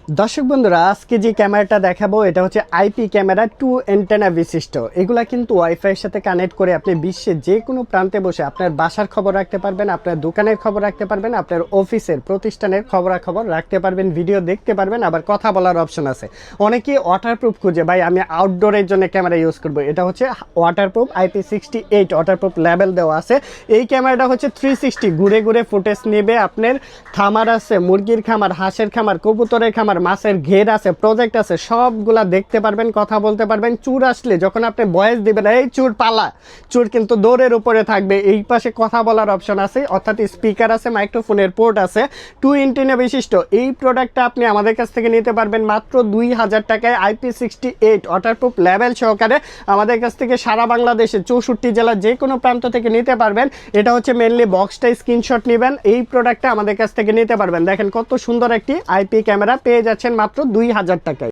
দর্শক বন্ধুরা, আজকে যে ক্যামেরাটা দেখাবো এটা হচ্ছে আইপি ক্যামেরা 2 অ্যান্টেনা বিশিষ্ট। এগুলা কিন্তু ওয়াইফাইয়ের সাথে কানেক্ট করে আপনি বিশ্বের যে কোনো প্রান্তে বসে আপনার বাসার খবর রাখতে পারবেন, আপনার দোকানের খবর রাখতে পারবেন, আপনার অফিসের প্রতিষ্ঠানের খবরাখবর রাখতে পারবেন, ভিডিও দেখতে পারবেন, আবার কথা বলার অপশন আছে। অনেকেই ওয়াটারপ্রুফ খুঁজে, ভাই আমি আউটডোরের জন্য ক্যামেরা ইউজ করবো, এটা হচ্ছে ওয়াটারপ্রুফ IP68 ওয়াটারপ্রুফ লেভেল দেওয়া আছে। এই ক্যামেরাটা হচ্ছে 360 ঘুরে ঘুরে ফুটেজ নেবে। আপনার খামার আছে, মুরগির খামার, হাঁসের খামার, কবুতরের খামার, মাছের ঘের আছে, প্রজেক্ট আছে, সবগুলা দেখতে পারবেন, কথা বলতে পারবেন। চুর আসলে যখন আপনি ভয়েস দিবেন, এই চুর পালা, চুর কিন্তু দৌড়ের উপরে থাকবে। এই পাশে কথা বলার অপশন আছে, অর্থাৎ স্পিকার আছে, মাইক্রোফোনের পোর্ট আছে, 2 অ্যান্টেনা বিশিষ্ট। এই প্রোডাক্টটা আপনি আমাদের কাছ থেকে নিতে পারবেন মাত্র 2000 টাকায়, IP68 ওয়াটারপ্রুফ লেভেল সহকারে আমাদের কাছ থেকে সারা বাংলাদেশে 64 জেলার যে কোনো প্রান্ত থেকে নিতে পারবেন। এটা হচ্ছে মেনলি বক্সটা স্ক্রিনশট নেবেন, এই প্রোডাক্টটা আমাদের কাছ থেকে নিতে পারবেন। দেখেন কত সুন্দর একটি আইপি ক্যামেরা পেয়ে যাচ্ছেন মাত্র 2000 টাকায়।